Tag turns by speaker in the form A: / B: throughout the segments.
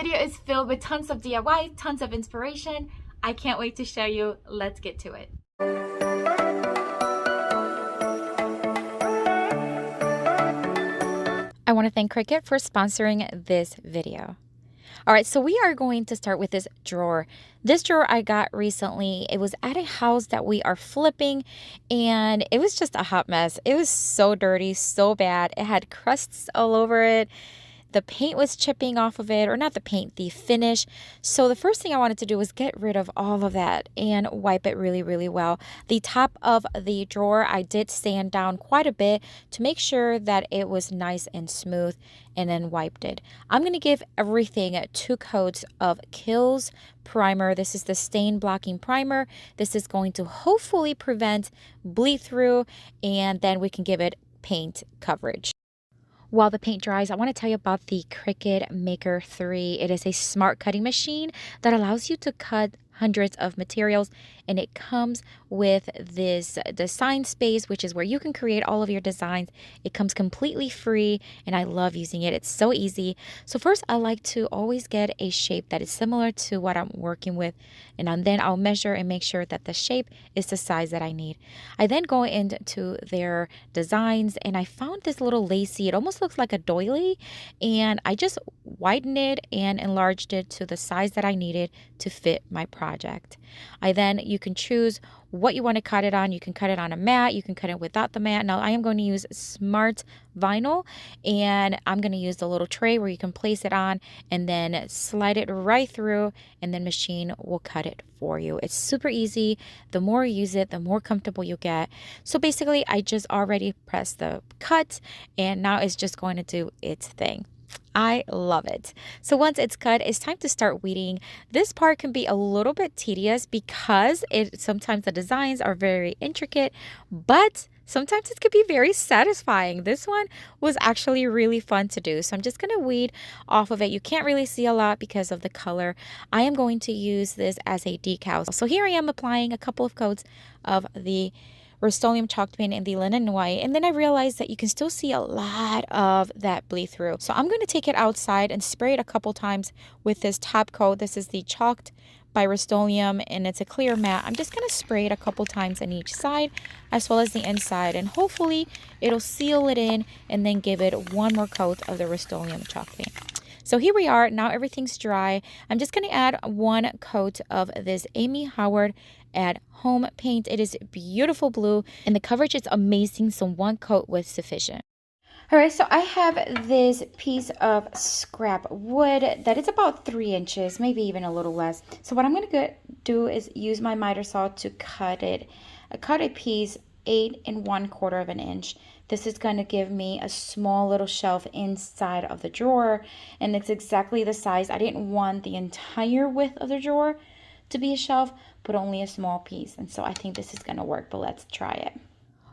A: video is filled with tons of DIY, tons of inspiration. I can't wait to show you. Let's get to it. I want to thank Cricut for sponsoring this video. All right, so we are going to start with this drawer. This drawer I got recently. It was at a house that we are flipping, and it was just a hot mess. It was so dirty, so bad. It had crusts all over it. The paint was chipping off of it, or not the paint, the finish. So the first thing I wanted to do was get rid of all of that and wipe it really, really well. The top of the drawer, I did sand down quite a bit to make sure that it was nice and smooth, and then wiped it. I'm going to give everything 2 coats of Kills primer. This is the stain blocking primer. This is going to hopefully prevent bleed through, and then we can give it paint coverage. While the paint dries, I want to tell you about the Cricut Maker 3. It is a smart cutting machine that allows you to cut hundreds of materials, and it comes with this design space, which is where you can create all of your designs. It comes completely free, and I love using it. It's so easy. So first, I like to always get a shape that is similar to what I'm working with, and then I'll measure and make sure that the shape is the size that I need. I then go into their designs, and I found this little lacy. It almost looks like a doily, and I just widened it and enlarged it to the size that I needed to fit my project. You can choose what you want to cut it on. You can cut it on a mat. You can cut it without the mat. Now I am going to use smart vinyl, and I'm going to use the little tray where you can place it on and then slide it right through, and then machine will cut it for you. It's super easy. The more you use it, the more comfortable you get. So basically, I just already pressed the cut, and now it's just going to do its thing. I love it. So once it's cut, it's time to start weeding. This part can be a little bit tedious because sometimes the designs are very intricate, but sometimes it can be very satisfying. This one was actually really fun to do. So I'm just going to weed off of it. You can't really see a lot because of the color. I am going to use this as a decal. So here I am applying a couple of coats of the Rust-Oleum chalk paint in the linen white, and then I realized that you can still see a lot of that bleed through. So I'm going to take it outside and spray it a couple times with this top coat. This is the Chalked by Rust-Oleum, and it's a clear matte. I'm just going to spray it a couple times on each side as well as the inside, and hopefully it'll seal it in, and then give it one more coat of the Rust-Oleum chalk paint. So here we are. Now everything's dry. I'm just going to add 1 coat of this Amy Howard at Home paint. It is beautiful blue, and the coverage is amazing, so 1 coat was sufficient. All right, so I have this piece of scrap wood that is about 3 inches, maybe even a little less. So what I'm going to do is use my miter saw to cut it. I cut a piece 8 1/4 of an inch. This is going to give me a small little shelf inside of the drawer, and it's exactly the size. I didn't want the entire width of the drawer to be a shelf, but only a small piece, and so I think this is going to work, but let's try it.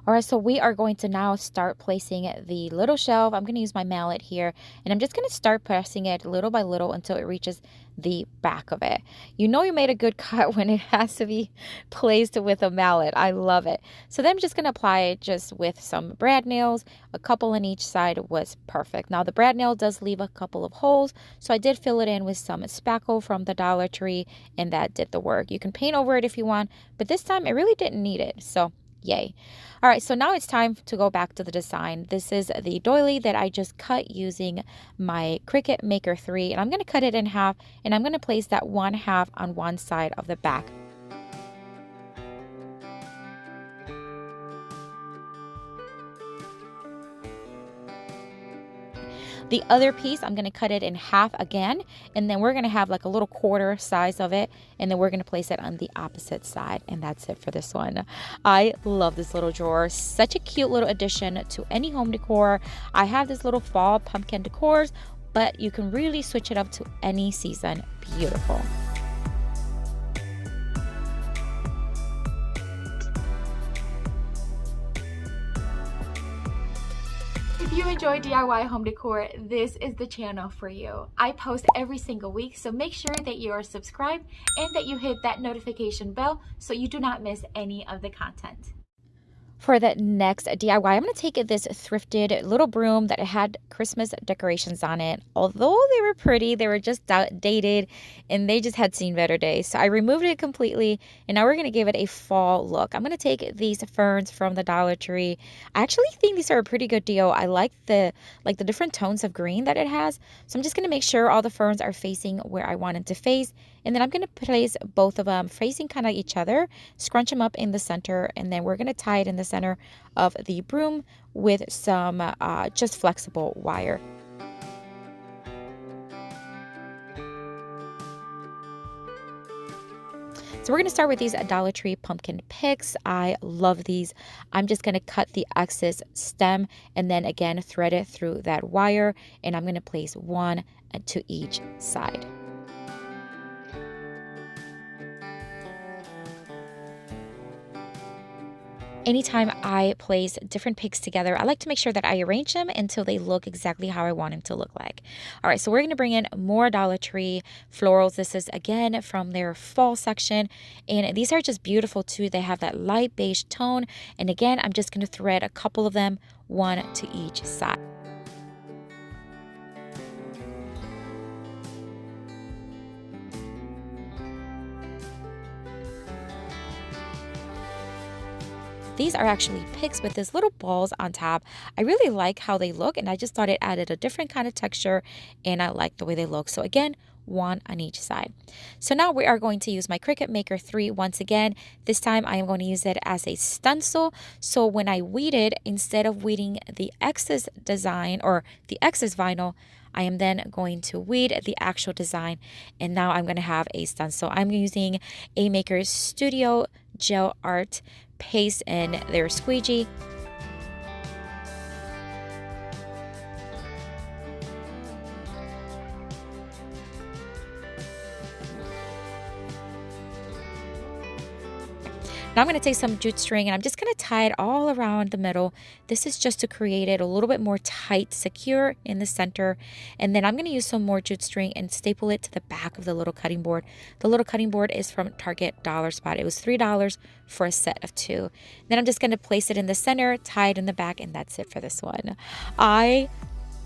A: All right, so we are going to now start placing the little shelf. I'm going to use my mallet here, and I'm just going to start pressing it little by little until it reaches the back of it. You know you made a good cut when it has to be placed with a mallet. I love it. So then I'm just going to apply it just with some brad nails. A couple on each side was perfect. Now the brad nail does leave a couple of holes, so I did fill it in with some spackle from the Dollar Tree, and that did the work. You can paint over it if you want, but this time I really didn't need it, so yay. All right, so now it's time to go back to the design. This is the doily that I just cut using my Cricut Maker 3, and I'm going to cut it in half, and I'm going to place that 1/2 on one side of the back. The other piece, I'm going to cut it in half again, and then we're going to have like a little quarter size of it, and then we're going to place it on the opposite side, and that's it for this one. I love this little drawer. Such a cute little addition to any home decor. I have this little fall pumpkin decors, but you can really switch it up to any season. Beautiful. If you enjoy DIY home decor, this is the channel for you. I post every single week, so make sure that you are subscribed and that you hit that notification bell so you do not miss any of the content. For the next DIY, I'm going to take this thrifted little broom that had Christmas decorations on it. Although they were pretty, they were just outdated and they just had seen better days. So I removed it completely and now we're going to give it a fall look. I'm going to take these ferns from the Dollar Tree. I actually think these are a pretty good deal. I like the different tones of green that it has. So I'm just going to make sure all the ferns are facing where I want them to face. And then I'm going to place both of them facing kind of each other, scrunch them up in the center, and then we're going to tie it in the center of the broom with some just flexible wire. So we're going to start with these Dollar Tree pumpkin picks. I love these. I'm just going to cut the excess stem and then again thread it through that wire, and I'm going to place one to each side. Anytime I place different picks together, I like to make sure that I arrange them until they look exactly how I want them to look like. All right, so we're going to bring in more Dollar Tree florals. This is, again, from their fall section. And these are just beautiful, too. They have that light beige tone. And again, I'm just going to thread a couple of them, one to each side. These are actually picks with these little balls on top. I really like how they look, and I just thought it added a different kind of texture, and I like the way they look. So again, one on each side. So now we are going to use my Cricut Maker 3 once again. This time I am going to use it as a stencil. So when I weed it, instead of weeding the excess design or the excess vinyl, I am then going to weed the actual design, and now I'm going to have a stencil. I'm using a Maker Studio Gel Art paste in their squeegee. Now I'm going to take some jute string and I'm just going to tie it all around the middle. This is just to create it a little bit more tight, secure in the center. And then I'm going to use some more jute string and staple it to the back of the little cutting board. The little cutting board is from Target Dollar Spot. It was $3 for a set of 2. Then I'm just going to place it in the center, tie it in the back, and that's it for this one. I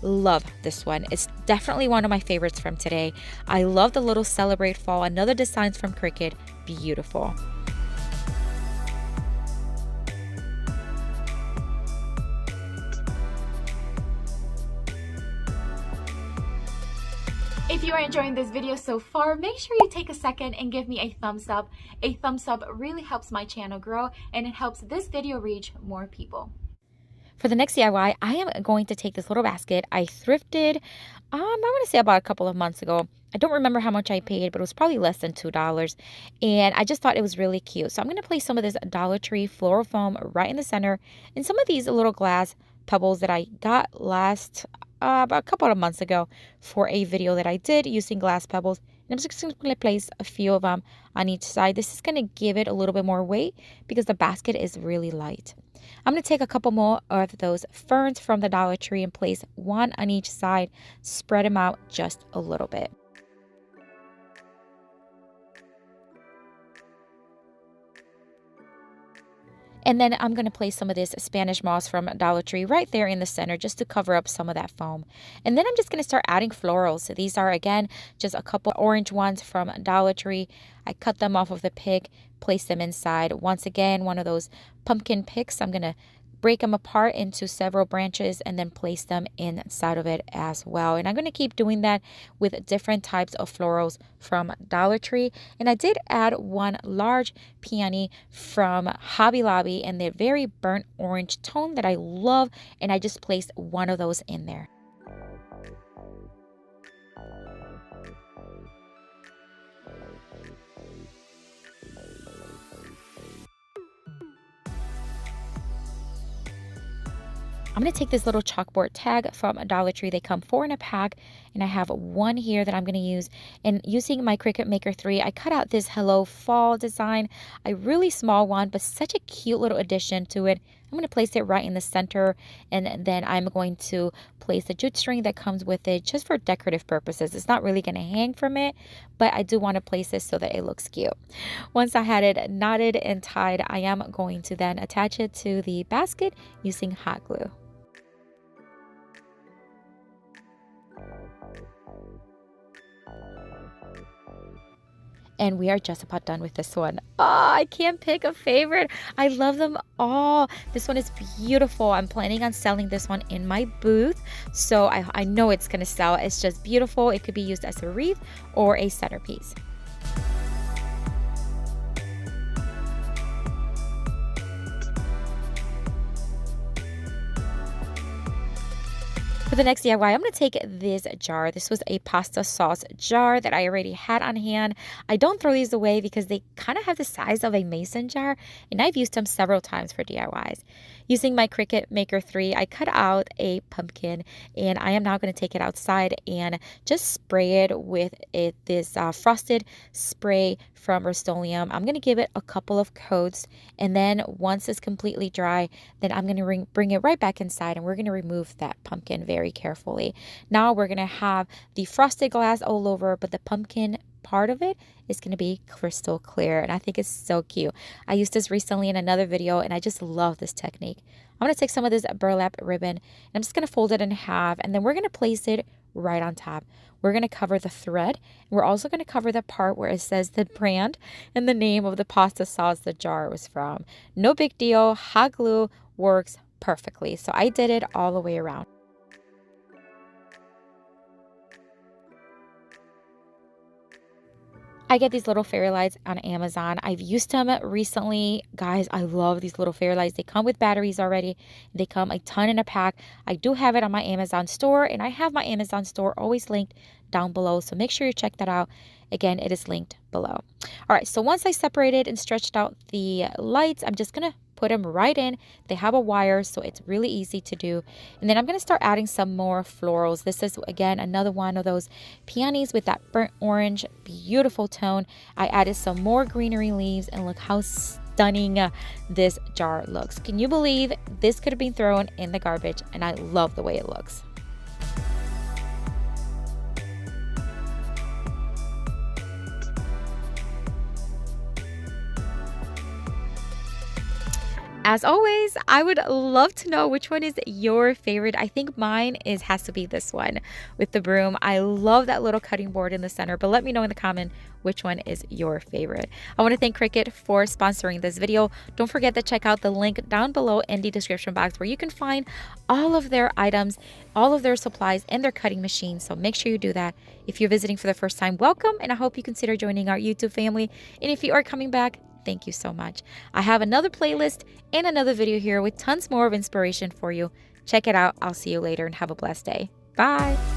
A: love this one. It's definitely one of my favorites from today. I love the little Celebrate Fall. Another designs from Cricut. Beautiful.
B: If you are enjoying this video so far, make sure you take a second and give me a thumbs up. A thumbs up really helps my channel grow and it helps this video reach more people.
A: For the next DIY, I am going to take this little basket I thrifted, I want to say about a couple of months ago. I don't remember how much I paid, but it was probably less than $2. And I just thought it was really cute. So I'm going to place some of this Dollar Tree floral foam right in the center and some of these little glass pebbles that I got about a couple of months ago for a video that I did using glass pebbles. And I'm just going to place a few of them on each side. This is going to give it a little bit more weight because the basket is really light. I'm going to take a couple more of those ferns from the Dollar Tree and place one on each side, spread them out just a little bit. And then I'm going to place some of this Spanish moss from Dollar Tree right there in the center just to cover up some of that foam. And then I'm just going to start adding florals. So these are, again, just a couple orange ones from Dollar Tree. I cut them off of the pick, place them inside. Once again, one of those pumpkin picks. I'm going to break them apart into several branches and then place them inside of it as well. And I'm going to keep doing that with different types of florals from Dollar Tree. And I did add one large peony from Hobby Lobby in their very burnt orange tone that I love, and I just placed one of those in there. I'm going to take this little chalkboard tag from Dollar Tree. They come 4 in a pack, and I have one here that I'm going to use. And using my Cricut Maker 3, I cut out this Hello Fall design, a really small one, but such a cute little addition to it. I'm going to place it right in the center, and then I'm going to place the jute string that comes with it just for decorative purposes. It's not really going to hang from it, but I do want to place it so that it looks cute. Once I had it knotted and tied, I am going to then attach it to the basket using hot glue. And we are just about done with this one. Oh, I can't pick a favorite. I love them all. This one is beautiful. I'm planning on selling this one in my booth. So I know it's going to sell. It's just beautiful. It could be used as a wreath or a centerpiece. For the next DIY, I'm going to take this jar. This was a pasta sauce jar that I already had on hand. I don't throw these away because they kind of have the size of a mason jar, and I've used them several times for DIYs. Using my Cricut Maker 3, I cut out a pumpkin, and I am now going to take it outside and just spray it with this frosted spray from Rust-Oleum. I'm going to give it a couple of coats, and then once it's completely dry, then I'm going to bring it right back inside, and we're going to remove that pumpkin very carefully. Now we're going to have the frosted glass all over, but the pumpkin part of it is going to be crystal clear, and I think it's so cute. I used this recently in another video, and I just love this technique. I'm going to take some of this burlap ribbon, and I'm just going to fold it in half, and then we're going to place it right on top. We're going to cover the thread, and we're also going to cover the part where it says the brand and the name of the pasta sauce the jar was from. No big deal. Hot glue works perfectly, so I did it all the way around. I get these little fairy lights on Amazon. I've used them recently. Guys, I love these little fairy lights. They come with batteries already. They come a ton in a pack. I do have it on my Amazon store, and I have my Amazon store always linked down below. So make sure you check that out. Again, it is linked below. All right, so once I separated and stretched out the lights, I'm just going to put them right in. They have a wire, so it's really easy to do. And then I'm going to start adding some more florals. This is, again, another one of those peonies with that burnt orange, beautiful tone. I added some more greenery leaves, and look how stunning this jar looks. Can you believe this could have been thrown in the garbage? And I love the way it looks. As always, I would love to know which one is your favorite. I think mine has to be this one with the broom. I love that little cutting board in the center, but let me know in the comment which one is your favorite. I want to thank Cricut for sponsoring this video. Don't forget to check out the link down below in the description box where you can find all of their items, all of their supplies, and their cutting machines. So make sure you do that. If you're visiting for the first time, welcome, and I hope you consider joining our YouTube family. And if you are coming back, thank you so much. I have another playlist and another video here with tons more of inspiration for you. Check it out. I'll see you later and have a blessed day. Bye.